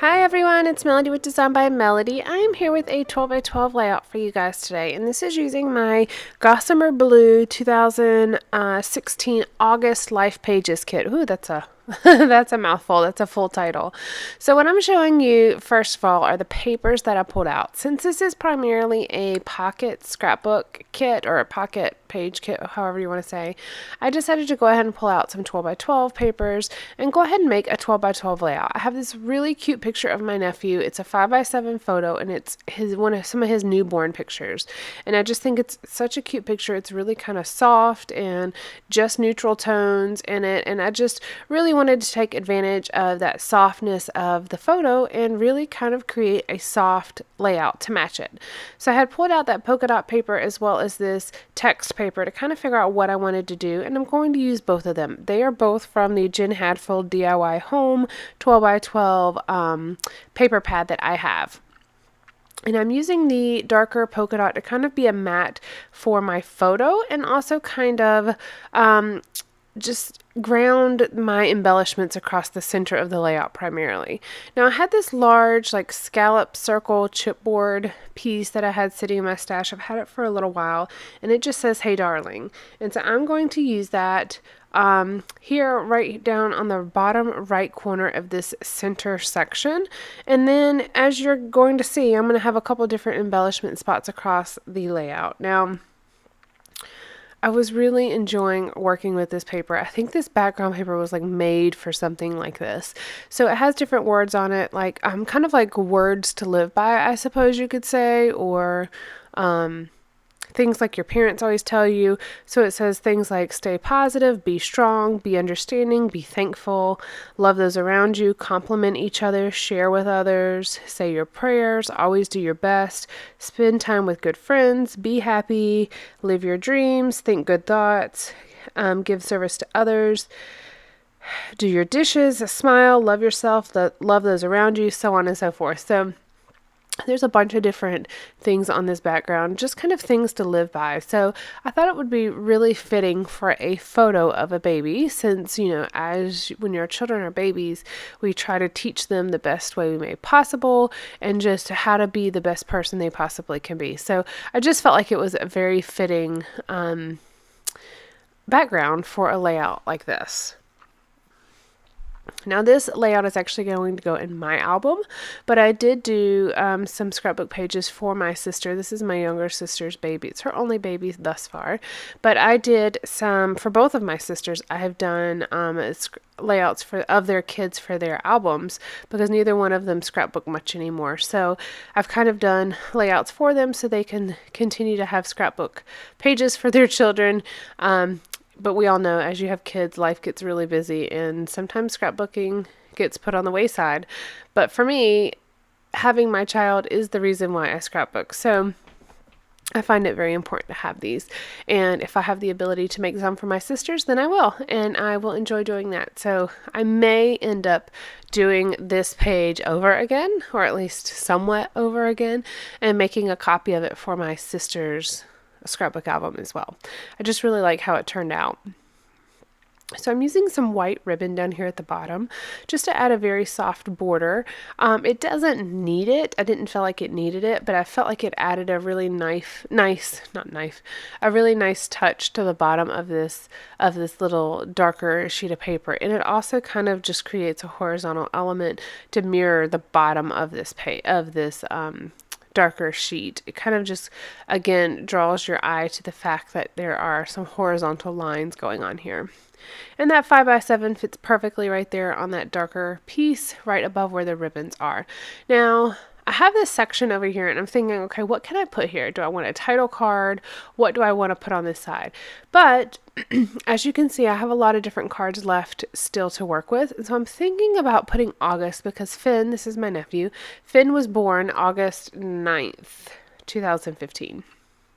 Hi everyone, it's Melody with Design by Melody. I am here with a 12 by 12 layout for you guys today, and this is using my Gossamer Blue 2016 August Life Pages kit. Ooh, that's a that's a mouthful. That's a full title. So what I'm showing you first of all are the papers that I pulled out. Since this is primarily a pocket scrapbook kit or a pocket page kit, however you want to say, I decided to go ahead and pull out some 12 by 12 papers and go ahead and make a 12 by 12 layout. I have this really cute picture of my nephew. It's a 5 by 7 photo, and it's some of his newborn pictures. And I just think it's such a cute picture. It's really kind of soft and just neutral tones in it, and I just really wanted to take advantage of that softness of the photo and really kind of create a soft layout to match it. So I had pulled out that polka dot paper as well as this text paper to kind of figure out what I wanted to do, and I'm going to use both of them. They are both from the Jen Hadfield DIY Home 12 by 12 paper pad that I have. And I'm using the darker polka dot to kind of be a matte for my photo and also kind of just ground my embellishments across the center of the layout primarily. Now I had this large like scallop circle chipboard piece that I had sitting in my stash. I've had it for a little while, and it just says, "Hey darling." And so I'm going to use that here right down on the bottom right corner of this center section. And then as you're going to see, I'm going to have a couple different embellishment spots across the layout. Now I was really enjoying working with this paper. I think this background paper was like made for something like this. So it has different words on it, like kind of like words to live by, I suppose you could say, or things like your parents always tell you. So it says things like stay positive, be strong, be understanding, be thankful, love those around you, compliment each other, share with others, say your prayers, always do your best, spend time with good friends, be happy, live your dreams, think good thoughts, give service to others, do your dishes, smile, love yourself, love those around you, so on and so forth. So there's a bunch of different things on this background, just kind of things to live by. So I thought it would be really fitting for a photo of a baby, since, you know, as when your children are babies, we try to teach them the best way we may possible and just how to be the best person they possibly can be. So I just felt like it was a very fitting background for a layout like this. Now this layout is actually going to go in my album, but I did do some scrapbook pages for my sister. This is my younger sister's baby. It's her only baby thus far, but I did some for both of my sisters. I have done layouts of their kids for their albums because neither one of them scrapbook much anymore. So I've kind of done layouts for them so they can continue to have scrapbook pages for their children. But we all know as you have kids, life gets really busy and sometimes scrapbooking gets put on the wayside. But for me, having my child is the reason why I scrapbook. So I find it very important to have these. And if I have the ability to make some for my sisters, then I will. And I will enjoy doing that. So I may end up doing this page over again, or at least somewhat over again, and making a copy of it for my sister's scrapbook album as well. I just really like how it turned out. So I'm using some white ribbon down here at the bottom just to add a very soft border. It doesn't need it. I didn't feel like it needed it, but I felt like it added a really a really nice touch to the bottom of this little darker sheet of paper. And it also kind of just creates a horizontal element to mirror the bottom of this darker sheet. It kind of just, again, draws your eye to the fact that there are some horizontal lines going on here. And that 5 by 7 fits perfectly right there on that darker piece right above where the ribbons are. Now, I have this section over here and I'm thinking, okay, what can I put here? Do I want a title card? What do I want to put on this side? But as you can see, I have a lot of different cards left still to work with. And so I'm thinking about putting August because Fynn, this is my nephew, Fynn was born August 9th, 2015.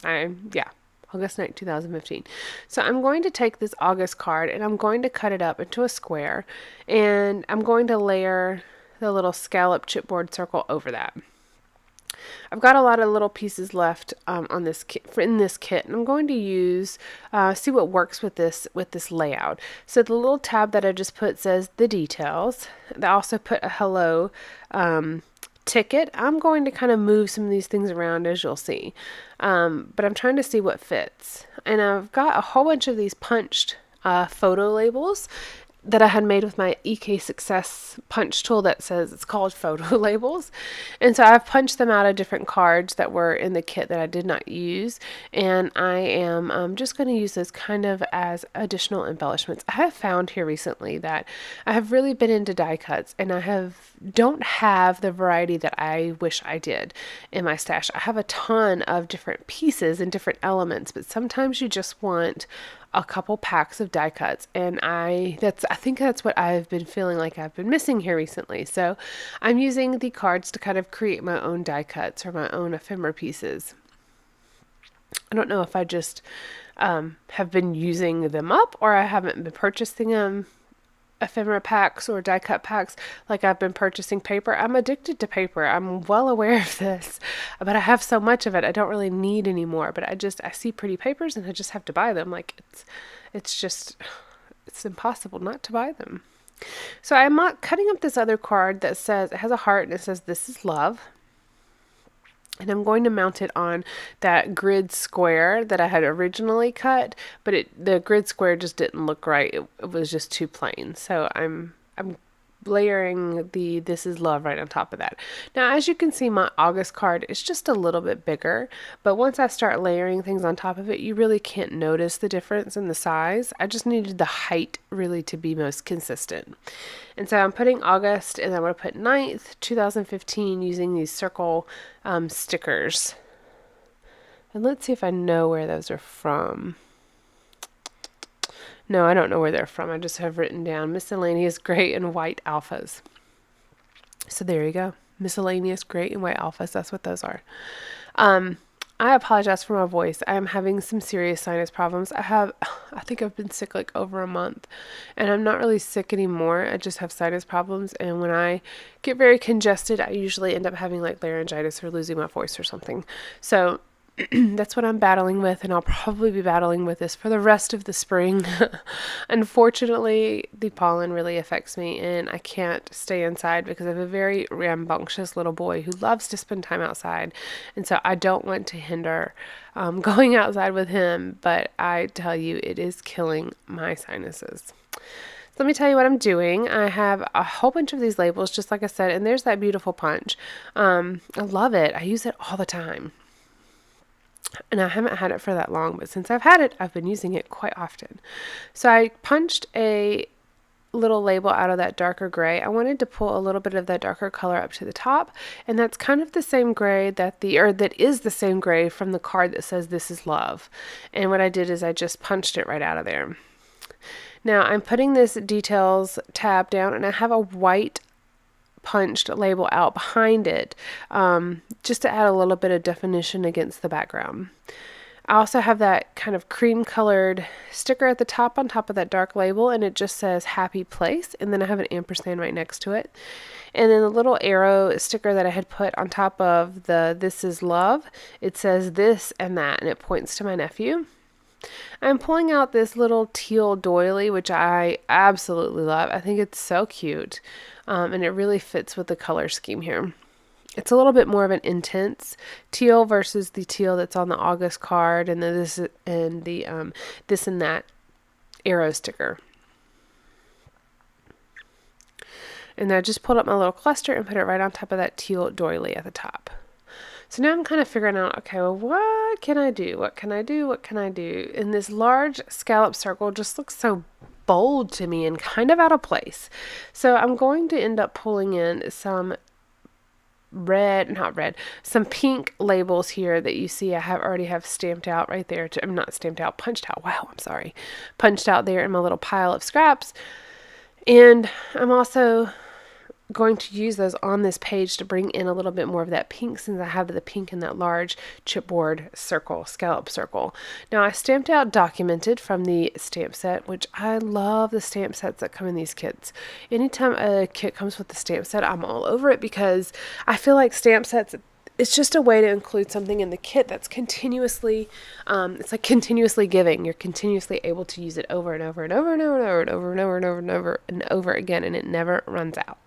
August 9th, 2015. So I'm going to take this August card and I'm going to cut it up into a square, and I'm going to layer the little scallop chipboard circle over that. I've got a lot of little pieces left on this kit, in this kit, and I'm going to use see what works with this layout. So the little tab that I just put says the details. I also put a hello ticket. I'm going to kind of move some of these things around, as you'll see, but I'm trying to see what fits. And I've got a whole bunch of these punched photo labels that I had made with my EK Success punch tool that says it's called photo labels. And so I've punched them out of different cards that were in the kit that I did not use. And I am just going to use those kind of as additional embellishments. I have found here recently that I have really been into die cuts, and I don't have the variety that I wish I did in my stash. I have a ton of different pieces and different elements, but sometimes you just want a couple packs of die cuts, and I think that's what I've been feeling like I've been missing here recently. So I'm using the cards to kind of create my own die cuts or my own ephemera pieces. I don't know if I just have been using them up, or I haven't been purchasing them ephemera packs or die cut packs like I've been purchasing paper. I'm addicted to paper. I'm well aware of this, but I have so much of it I don't really need anymore. But I see pretty papers and I just have to buy them. Like it's impossible not to buy them. So I'm cutting up this other card that says, it has a heart and it says this is love. And I'm going to mount it on that grid square that I had originally cut, but the grid square just didn't look right. It was just too plain. So I'm layering the This Is Love right on top of that. Now, as you can see, my August card is just a little bit bigger, but once I start layering things on top of it, you really can't notice the difference in the size. I just needed the height really to be most consistent. And so I'm putting August, and I'm going to put 9th, 2015 using these circle stickers. And let's see if I know where those are from. No, I don't know where they're from. I just have written down miscellaneous gray and white alphas. So there you go. Miscellaneous gray and white alphas. That's what those are. I apologize for my voice. I am having some serious sinus problems. I think I've been sick like over a month, and I'm not really sick anymore. I just have sinus problems, and when I get very congested, I usually end up having like laryngitis or losing my voice or something. So that's what I'm battling with, and I'll probably be battling with this for the rest of the spring. Unfortunately, the pollen really affects me, and I can't stay inside because I have a very rambunctious little boy who loves to spend time outside, and so I don't want to hinder going outside with him, but I tell you, it is killing my sinuses. Let me tell you what I'm doing. I have a whole bunch of these labels, just like I said, and there's that beautiful punch. I love it. I use it all the time. And I haven't had it for that long, but since I've had it, I've been using it quite often. So I punched a little label out of that darker gray. I wanted to pull a little bit of that darker color up to the top, and that's kind of the same gray that is the same gray from the card that says This Is Love. And what I did is I just punched it right out of there. Now I'm putting this details tab down, and I have a white punched label out behind it, just to add a little bit of definition against the background. I also have that kind of cream colored sticker at the top on top of that dark label, and it just says Happy Place, and then I have an ampersand right next to it. And then the little arrow sticker that I had put on top of the This Is Love, it says this and that, and it points to my nephew. I'm pulling out this little teal doily, which I absolutely love. I think it's so cute, and it really fits with the color scheme here. It's a little bit more of an intense teal versus the teal that's on the August card and this and that arrow sticker. And I just pulled up my little cluster and put it right on top of that teal doily at the top. So now I'm kind of figuring out, okay, well, what can I do? What can I do? What can I do? And this large scallop circle just looks so bold to me and kind of out of place. So I'm going to end up pulling in some some pink labels here that you see I already have stamped out right there. I'm not stamped out, punched out. Wow, I'm sorry. Punched out there in my little pile of scraps. And I'm also going to use those on this page to bring in a little bit more of that pink, since I have the pink in that large chipboard circle, scallop circle. Now I stamped out Documented from the stamp set, which I love the stamp sets that come in these kits. Anytime a kit comes with the stamp set, I'm all over it, because I feel like stamp sets, it's just a way to include something in the kit that's continuously, it's like continuously giving. You're continuously able to use it over and over and over and over and over and over and over and over and over again, and it never runs out.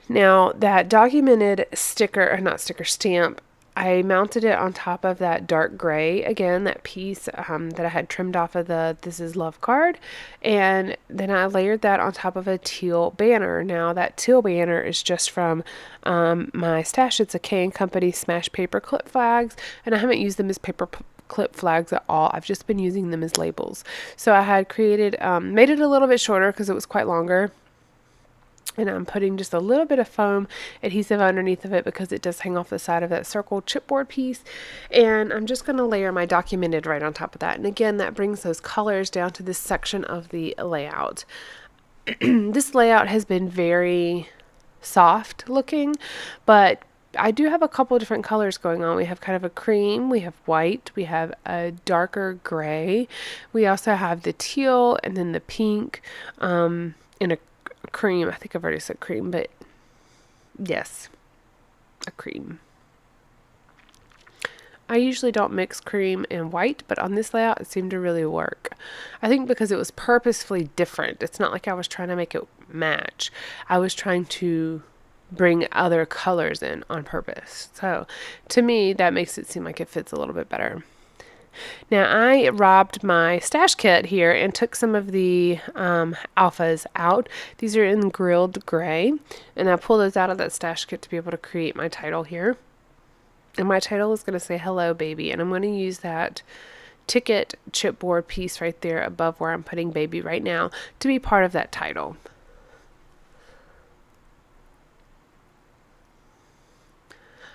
Now, that documented sticker, or not sticker, stamp, I mounted it on top of that dark gray, again, that piece that I had trimmed off of the This Is Love card, and then I layered that on top of a teal banner. Now, that teal banner is just from my stash. It's a K&Company Smash Paper Clip Flags, and I haven't used them as paper clip flags at all. I've just been using them as labels. So I had created, made it a little bit shorter because it was quite longer. And I'm putting just a little bit of foam adhesive underneath of it because it does hang off the side of that circle chipboard piece. And I'm just going to layer my documented right on top of that. And again, that brings those colors down to this section of the layout. This layout has been very soft looking, but I do have a couple different colors going on. We have kind of a cream, we have white, we have a darker gray. We also have the teal and then the pink in a cream. I think I've already said cream, but yes, a cream. I usually don't mix cream and white, but on this layout it seemed to really work. I think because it was purposefully different. It's not like I was trying to make it match. I was trying to bring other colors in on purpose. So to me, that makes it seem like it fits a little bit better. Now, I robbed my stash kit here and took some of the alphas out. These are in grilled gray, and I pulled those out of that stash kit to be able to create my title here. And my title is going to say "Hello, Baby," and I'm going to use that ticket chipboard piece right there above where I'm putting baby right now to be part of that title.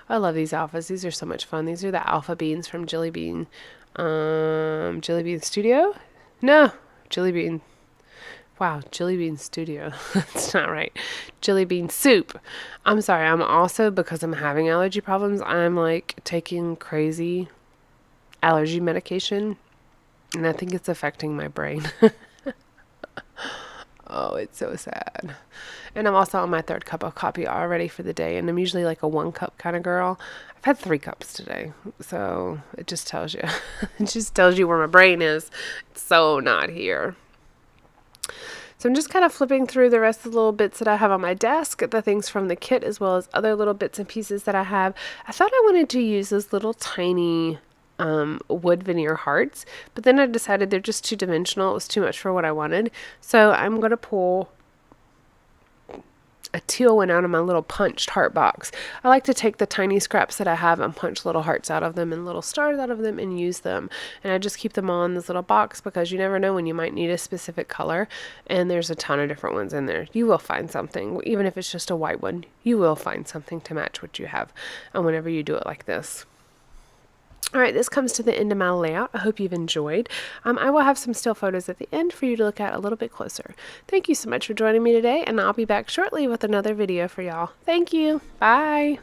I love these alphas. These are so much fun. These are the alpha beans from Jelly Bean Studio? No, Jelly Bean. Wow, Jelly Bean Studio. That's not right. Jelly Bean Soup. I'm sorry. I'm also, because I'm having allergy problems, I'm like taking crazy allergy medication, and I think it's affecting my brain. Oh, it's so sad. And I'm also on my 3rd cup of coffee already for the day, and I'm usually like a 1 cup kind of girl. I've had 3 cups today, so it just tells you. It just tells you where my brain is. It's so not here. So I'm just kind of flipping through the rest of the little bits that I have on my desk, the things from the kit, as well as other little bits and pieces that I have. I thought I wanted to use those little tiny wood veneer hearts, but then I decided they're just 2-dimensional. It was too much for what I wanted. So I'm going to pull a teal one out of my little punched heart box. I like to take the tiny scraps that I have and punch little hearts out of them and little stars out of them and use them. And I just keep them all in this little box because you never know when you might need a specific color. And there's a ton of different ones in there. You will find something, even if it's just a white one. You will find something to match what you have. And whenever you do it like this. All right, this comes to the end of my layout. I hope you've enjoyed. I will have some still photos at the end for you to look at a little bit closer. Thank you so much for joining me today, and I'll be back shortly with another video for y'all. Thank you. Bye.